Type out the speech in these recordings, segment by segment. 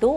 2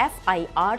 FIR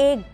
1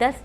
10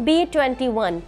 B-21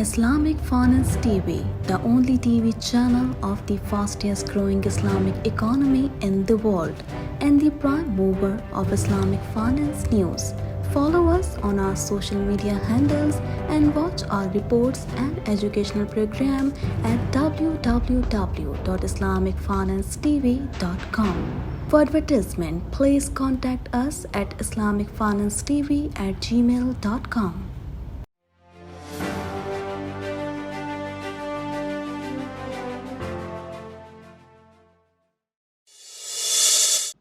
Islamic Finance TV, the only TV channel of the fastest growing Islamic economy in the world and the prime mover of Islamic finance news. Follow us on our social media handles and watch our reports and educational program at www.islamicfinancetv.com. For advertisement, please contact us at islamicfinancetv@gmail.com.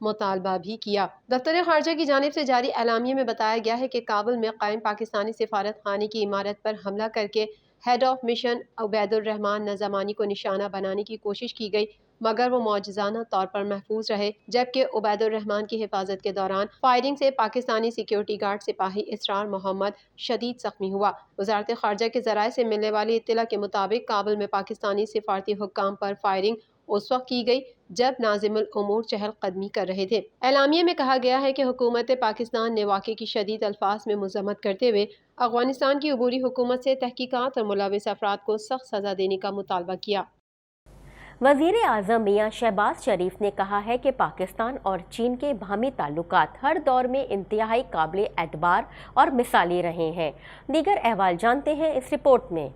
مطالبہ بھی کیا۔ دفتر خارجہ کی جانب سے جاری اعلامیے میں بتایا گیا ہے کہ کابل میں قائم پاکستانی سفارت خانے کی عمارت پر حملہ کر کے ہیڈ آف مشن عبید الرحمان نظامانی کو نشانہ بنانے کی کوشش کی گئی، مگر وہ معجزانہ طور پر محفوظ رہے، جبکہ عبید الرحمان کی حفاظت کے دوران فائرنگ سے پاکستانی سیکیورٹی گارڈ سپاہی اسرار محمد شدید زخمی ہوا۔ وزارت خارجہ کے ذرائع سے ملنے والی اطلاع کے مطابق کابل میں پاکستانی سفارتی حکام پر فائرنگ اس وقت کی گئی جب ناظم الامور چہل قدمی کر رہے تھے۔ اعلامیے میں کہا گیا ہے کہ حکومت پاکستان نے واقعے کی شدید الفاظ میں مذمت کرتے ہوئے افغانستان کی عبوری حکومت سے تحقیقات اور ملوث افراد کو سخت سزا دینے کا مطالبہ کیا۔ وزیر اعظم میاں شہباز شریف نے کہا ہے کہ پاکستان اور چین کے باہمی تعلقات ہر دور میں انتہائی قابل اعتبار اور مثالی رہے ہیں۔ دیگر احوال جانتے ہیں اس رپورٹ میں۔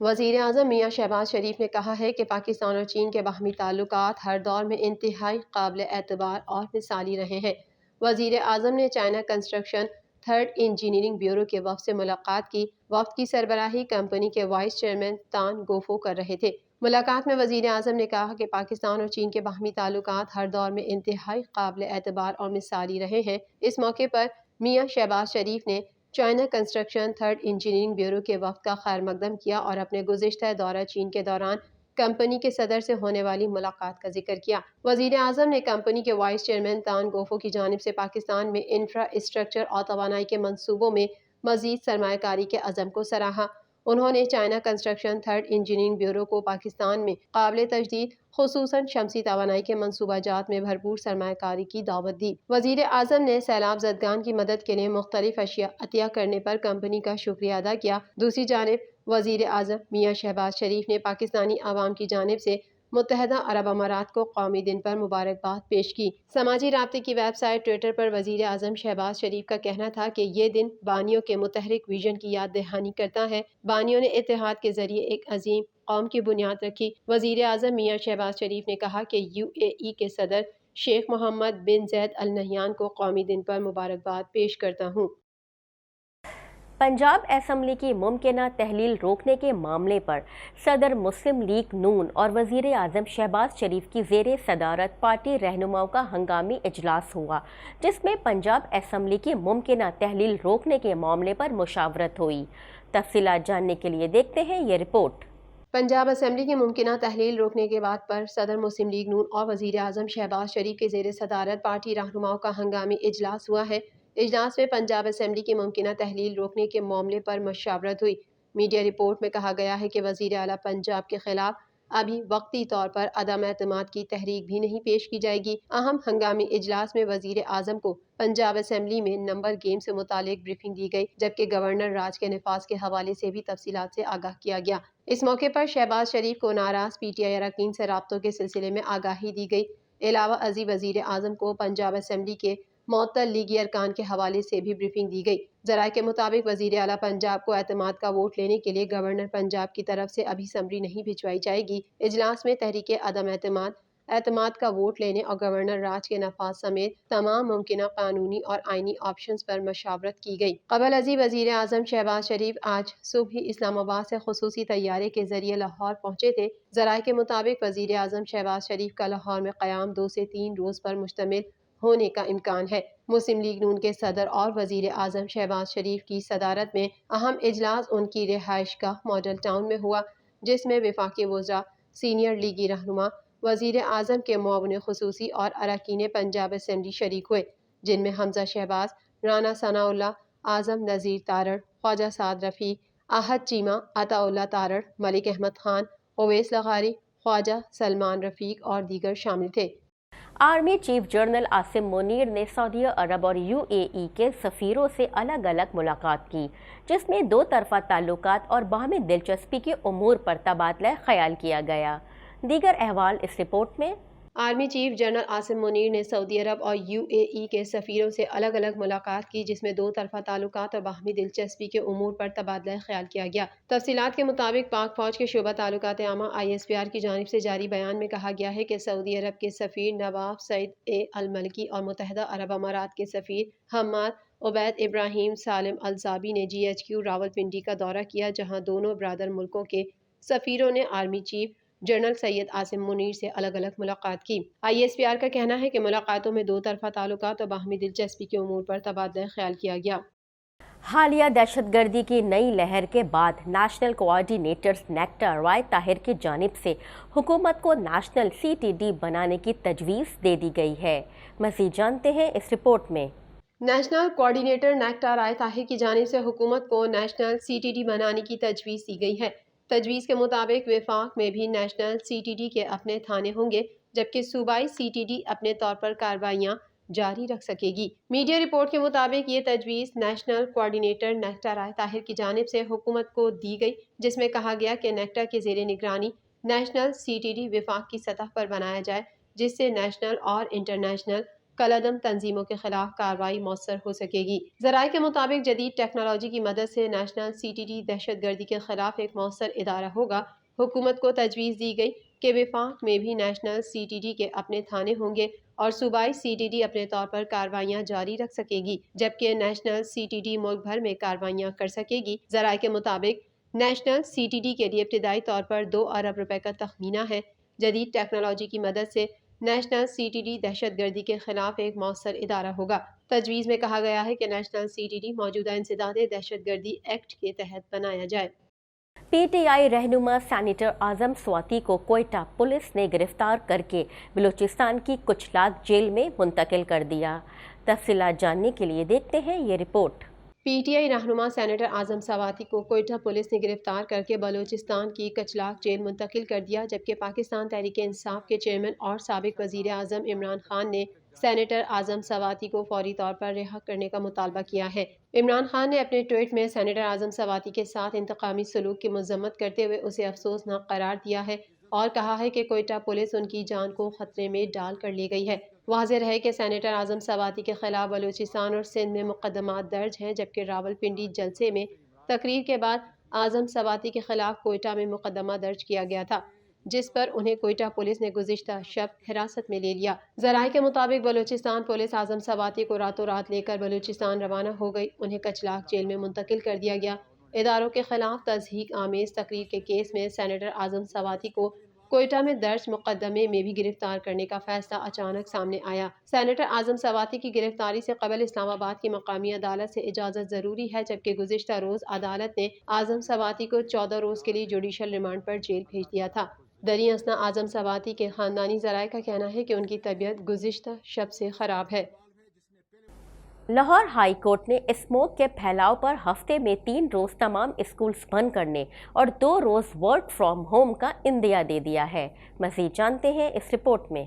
وزیر اعظم میاں شہباز شریف نے کہا ہے کہ پاکستان اور چین کے باہمی تعلقات ہر دور میں انتہائی قابل اعتبار اور مثالی رہے ہیں۔ وزیر اعظم نے China construction third engineering bureau کے وفد سے ملاقات کی۔ وفد کی سربراہی کمپنی کے وائس چیئرمین تان گوفو کر رہے تھے۔ ملاقات میں وزیر اعظم نے کہا کہ پاکستان اور چین کے باہمی تعلقات ہر دور میں انتہائی قابل اعتبار اور مثالی رہے ہیں۔ اس موقع پر میاں شہباز شریف نے China construction third engineering bureau کے وفد کا خیر مقدم کیا اور اپنے گزشتہ دورہ چین کے دوران کمپنی کے صدر سے ہونے والی ملاقات کا ذکر کیا۔ وزیر اعظم نے کمپنی کے وائس چیئرمین تان گوفو کی جانب سے پاکستان میں انفراسٹرکچر اور توانائی کے منصوبوں میں مزید سرمایہ کاری کے عزم کو سراہا۔ انہوں نے China construction third engineering bureau کو پاکستان میں قابل تجدید خصوصاً شمسی توانائی کے منصوبہ جات میں بھرپور سرمایہ کاری کی دعوت دی۔ وزیر اعظم نے سیلاب زدگان کی مدد کے لیے مختلف اشیاء عطیہ کرنے پر کمپنی کا شکریہ ادا کیا۔ دوسری جانب وزیر اعظم میاں شہباز شریف نے پاکستانی عوام کی جانب سے متحدہ عرب امارات کو قومی دن پر مبارکباد پیش کی۔ سماجی رابطے کی ویب سائٹ ٹویٹر پر وزیر اعظم شہباز شریف کا کہنا تھا کہ یہ دن بانیوں کے متحرک ویژن کی یاد دہانی کرتا ہے۔ بانیوں نے اتحاد کے ذریعے ایک عظیم قوم کی بنیاد رکھی۔ وزیر اعظم میاں شہباز شریف نے کہا کہ UAE کے صدر شیخ محمد بن زید ال نہیان کو قومی دن پر مبارکباد پیش کرتا ہوں۔ پنجاب اسمبلی کی ممکنہ تحلیل روکنے کے معاملے پر صدر مسلم لیگ نون اور وزیر اعظم شہباز شریف کی زیر صدارت پارٹی رہنماؤں کا ہنگامی اجلاس ہوا، جس میں پنجاب اسمبلی کی ممکنہ تحلیل روکنے کے معاملے پر مشاورت ہوئی۔ تفصیلات جاننے کے لیے دیکھتے ہیں یہ رپورٹ۔ پنجاب اسمبلی کی ممکنہ تحلیل روکنے کے بعد پر صدر مسلم لیگ نون اور وزیر اعظم شہباز شریف کے زیر صدارت پارٹی رہنماؤں کا ہنگامی اجلاس ہوا ہے۔ اجلاس میں پنجاب اسمبلی کی ممکنہ تحلیل روکنے کے معاملے پر مشاورت ہوئی۔ میڈیا رپورٹ میں کہا گیا ہے کہ وزیر اعلیٰ پنجاب کے خلاف ابھی وقتی طور پر عدم اعتماد کی تحریک بھی نہیں پیش کی جائے گی۔ اہم ہنگامی اجلاس میں وزیر اعظم کو پنجاب اسمبلی میں نمبر گیم سے متعلق بریفنگ دی گئی، جبکہ گورنر راج کے نفاذ کے حوالے سے بھی تفصیلات سے آگاہ کیا گیا۔ اس موقع پر شہباز شریف کو ناراض PTI اراکین سے رابطوں کے سلسلے میں آگاہی دی گئی۔ علاوہ ازیں وزیر اعظم کو پنجاب اسمبلی کے معطل لیگی ارکان کے حوالے سے بھی بریفنگ دی گئی۔ ذرائع کے مطابق وزیر اعلیٰ پنجاب کو اعتماد کا ووٹ لینے کے لیے گورنر پنجاب کی طرف سے ابھی سمری نہیں بھجوائی جائے گی۔ اجلاس میں تحریک عدم اعتماد کا ووٹ لینے اور گورنر راج کے نفاذ سمیت تمام ممکنہ قانونی اور آئینی آپشنز پر مشاورت کی گئی۔ قبل ازیں وزیر اعظم شہباز شریف آج صبح ہی اسلام آباد سے خصوصی طیارے کے ذریعے لاہور پہنچے تھے۔ ذرائع کے مطابق وزیر اعظم شہباز شریف کا لاہور میں قیام 2 سے 3 روز پر مشتمل ہونے کا امکان ہے۔ مسلم لیگ نون کے صدر اور وزیر اعظم شہباز شریف کی صدارت میں اہم اجلاس ان کی رہائش گاہ ماڈل ٹاؤن میں ہوا، جس میں وفاقی وزراء، سینئر لیگی رہنما، وزیر اعظم کے معاون خصوصی اور اراکین پنجاب اسمبلی شریک ہوئے، جن میں حمزہ شہباز، رانا ثناء اللہ، اعظم نذیر تارڑ، خواجہ سعد رفیق، احد چیمہ، عطا اللہ تارڑ، ملک احمد خان، اویس لغاری، خواجہ سلمان رفیق اور دیگر شامل تھے۔ Army chief general Asim Munir نے سعودی عرب اور UAE کے سفیروں سے الگ الگ ملاقات کی، جس میں 2 طرفہ تعلقات اور باہمی دلچسپی کے امور پر تبادلہ خیال کیا گیا۔ دیگر احوال اس رپورٹ میں۔ Army chief general Asim Munir نے سعودی عرب اور UAE کے سفیروں سے الگ الگ ملاقات کی، جس میں 2 طرفہ تعلقات اور باہمی دلچسپی کے امور پر تبادلہ خیال کیا گیا۔ تفصیلات کے مطابق پاک فوج کے شعبہ تعلقات عامہ ISPR کی جانب سے جاری بیان میں کہا گیا ہے کہ سعودی عرب کے سفیر نواف سعید الملکی اور متحدہ عرب امارات کے سفیر حماد عبید ابراہیم سالم الزابی نے GHQ راولپنڈی کا دورہ کیا، جہاں دونوں برادر ملکوں کے سفیروں نے army chief general Syed Asim Munir سے الگ الگ ملاقات کی۔ ISPR کا کہنا ہے کہ ملاقاتوں میں دو طرفہ تعلقات اور باہمی دلچسپی کے امور پر تبادلہ خیال کیا گیا۔ حالیہ دہشت گردی کی نئی لہر کے بعد نیشنل کوآرڈینیٹرز نیکٹا رائے طاہر کی جانب سے حکومت کو نیشنل CTD بنانے کی تجویز دے دی گئی ہے۔ مزید جانتے ہیں اس رپورٹ میں۔ نیشنل کوآرڈینیٹر نیکٹا رائے طاہر کی جانب سے حکومت کو نیشنل CTD بنانے کی تجویز دی گئی ہے۔ تجویز کے مطابق وفاق میں بھی نیشنل CTD کے اپنے تھانے ہوں گے، جبکہ صوبائی CTD اپنے طور پر کارروائیاں جاری رکھ سکے گی۔ میڈیا رپورٹ کے مطابق یہ تجویز نیشنل کوآرڈینیٹر نیکٹا رائے طاہر کی جانب سے حکومت کو دی گئی، جس میں کہا گیا کہ نیکٹا کے زیر نگرانی نیشنل CTD وفاق کی سطح پر بنایا جائے، جس سے نیشنل اور انٹرنیشنل کالعدم تنظیموں کے خلاف کارروائی مؤثر ہو سکے گی۔ ذرائع کے مطابق جدید ٹیکنالوجی کی مدد سے نیشنل CTD دہشت گردی کے خلاف ایک مؤثر ادارہ ہوگا۔ حکومت کو تجویز دی گئی کہ وفاق میں بھی نیشنل CTD کے اپنے تھانے ہوں گے اور صوبائی CTD اپنے طور پر کارروائیاں جاری رکھ سکے گی، جبکہ نیشنل CTD ملک بھر میں کارروائیاں کر سکے گی۔ ذرائع کے مطابق نیشنل CTD کے لیے ابتدائی طور پر 2 ارب روپے کا تخمینہ ہے۔ جدید ٹیکنالوجی کی مدد سے نیشنل CTD دہشت گردی کے خلاف ایک مؤثر ادارہ ہوگا۔ تجویز میں کہا گیا ہے کہ نیشنل CTD موجودہ انسداد دہشت گردی ایکٹ کے تحت بنایا جائے۔ PTI رہنما سینیٹر اعظم سواتی کو کوئٹہ پولیس نے گرفتار کر کے بلوچستان کی کچلاک جیل میں منتقل کر دیا۔ تفصیلات جاننے کے لیے دیکھتے ہیں یہ رپورٹ۔ PTI رہنما سینیٹر اعظم سواتی کو کوئٹہ پولیس نے گرفتار کر کے بلوچستان کی کچلاک جیل منتقل کر دیا، جبکہ پاکستان تحریک انصاف کے چیئرمین اور سابق وزیر اعظم عمران خان نے سینیٹر اعظم سواتی کو فوری طور پر رہا کرنے کا مطالبہ کیا ہے۔ عمران خان نے اپنے ٹویٹ میں سینیٹر اعظم سواتی کے ساتھ انتقامی سلوک کی مذمت کرتے ہوئے اسے افسوسناک قرار دیا ہے اور کہا ہے کہ کوئٹہ پولیس ان کی جان کو خطرے میں ڈال کر لے گئی ہے۔ واضح رہے کہ سینیٹر اعظم سواتی کے خلاف بلوچستان اور سندھ میں مقدمات درج ہیں، جبکہ راولپنڈی جلسے میں تقریر کے بعد اعظم سواتی کے خلاف کوئٹہ میں مقدمہ درج کیا گیا تھا، جس پر انہیں کوئٹہ پولیس نے گزشتہ شب حراست میں لے لیا۔ ذرائع کے مطابق بلوچستان پولیس اعظم سواتی کو راتوں رات لے کر بلوچستان روانہ ہو گئی، انہیں کچلاک جیل میں منتقل کر دیا گیا۔ اداروں کے خلاف تضحیک آمیز تقریر کے کیس میں سینیٹر اعظم سواتی کو کوئٹہ میں درج مقدمے میں بھی گرفتار کرنے کا فیصلہ اچانک سامنے آیا۔ سینیٹر اعظم سواتی کی گرفتاری سے قبل اسلام آباد کی مقامی عدالت سے اجازت ضروری ہے، جبکہ گزشتہ روز عدالت نے اعظم سواتی کو 14 روز کے لیے جوڈیشل ریمانڈ پر جیل بھیج دیا تھا۔ دریں اثنا اعظم سواتی کے خاندانی ذرائع کا کہنا ہے کہ ان کی طبیعت گزشتہ شب سے خراب ہے۔ لاہور ہائی کورٹ نے اسموگ کے پھیلاؤ پر ہفتے میں 3 روز تمام اسکولز بند کرنے اور 2 روز ورک فرام ہوم کا عندیہ دے دیا ہے۔ مزید جانتے ہیں اس رپورٹ میں۔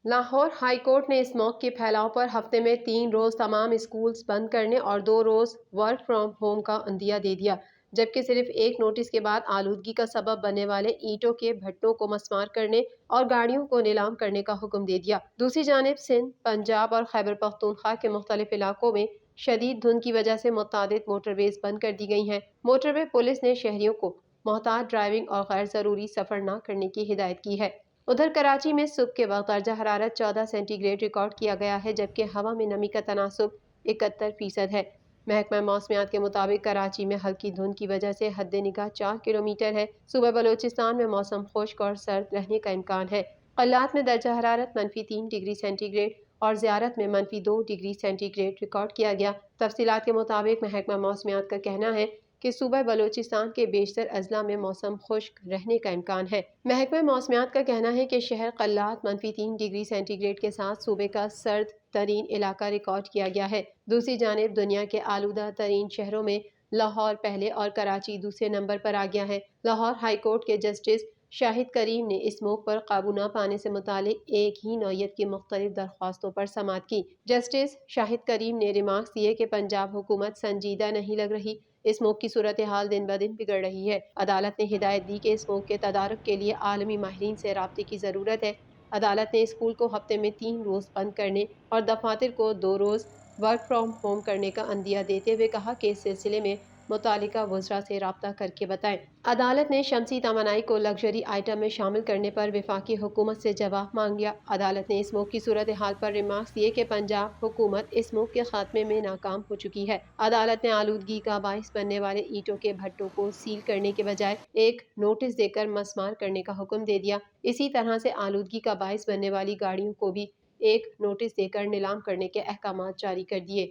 لاہور ہائی کورٹ نے اسموگ کے پھیلاؤ پر ہفتے میں 3 روز تمام اسکولز بند کرنے اور 2 روز ورک فرام ہوم کا عندیہ دے دیا، جبکہ صرف ایک نوٹس کے بعد آلودگی کا سبب بننے والے اینٹوں کے بھٹوں کو مسمار کرنے اور گاڑیوں کو نیلام کرنے کا حکم دے دیا۔ دوسری جانب سندھ، پنجاب اور خیبر پختونخوا کے مختلف علاقوں میں شدید دھند کی وجہ سے متعدد موٹر ویز بند کر دی گئی ہیں۔ موٹر وے پولیس نے شہریوں کو محتاط ڈرائیونگ اور غیر ضروری سفر نہ کرنے کی ہدایت کی ہے۔ ادھر کراچی میں صبح کے وقت درجہ حرارت 14 سینٹی گریڈ ریکارڈ کیا گیا ہے، جبکہ ہوا میں نمی کا تناسب 71% ہے۔ محکمہ موسمیات کے مطابق کراچی میں ہلکی دھند کی وجہ سے حد نگاہ 4 کلومیٹر ہے۔ صوبہ بلوچستان میں موسم خشک اور سرد رہنے کا امکان ہے۔ قلات میں درجہ حرارت -3 ڈگری سینٹی گریڈ اور زیارت میں -2 ڈگری سینٹی گریڈ ریکارڈ کیا گیا۔ تفصیلات کے مطابق محکمہ موسمیات کا کہنا ہے کہ صوبہ بلوچستان کے بیشتر اضلاع میں موسم خشک رہنے کا امکان ہے۔ محکمہ موسمیات کا کہنا ہے کہ شہر قلات -3 ڈگری سینٹی گریڈ کے ساتھ صوبے کا سرد ترین علاقہ ریکارڈ کیا گیا ہے۔ دوسری جانب دنیا کے آلودہ ترین شہروں میں لاہور پہلے اور کراچی دوسرے نمبر پر آ گیا ہے۔ لاہور ہائی کورٹ کے جسٹس شاہد کریم نے اسموگ پر قابو نہ پانے سے متعلق ایک ہی نوعیت کی مختلف درخواستوں پر سماعت کی۔ جسٹس شاہد کریم نے ریمارکس دیے کہ پنجاب حکومت سنجیدہ نہیں لگ رہی، اسموگ کی صورتحال دن بدن بگڑ رہی ہے۔ عدالت نے ہدایت دی کہ اسموگ کے تدارک کے لیے عالمی ماہرین سے رابطے کی ضرورت ہے۔ عدالت نے اسکول کو ہفتے میں 3 روز بند کرنے اور دفاتر کو 2 روز ورک فرام ہوم کرنے کا عندیہ دیتے ہوئے کہا کہ اس سلسلے میں متعلقہ وزراء سے رابطہ کر کے بتائیں۔ عدالت نے شمسی توانائی کو لگژری آئٹم میں شامل کرنے پر وفاقی حکومت سے جواب مانگ لیا۔ عدالت نے اسموگ کی صورتحال پر ریمارکس دیے کہ پنجاب حکومت اسموگ کے خاتمے میں ناکام ہو چکی ہے۔ عدالت نے آلودگی کا باعث بننے والے اینٹوں کے بھٹوں کو سیل کرنے کے بجائے ایک نوٹس دے کر مسمار کرنے کا حکم دے دیا۔ اسی طرح سے آلودگی کا باعث بننے والی گاڑیوں کو بھی ایک نوٹس دے کر نیلام کرنے کے احکامات جاری کر دیے۔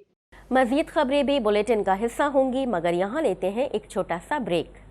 مزید خبریں بھی بلیٹن کا حصہ ہوں گی، مگر یہاں لیتے ہیں ایک چھوٹا سا بریک۔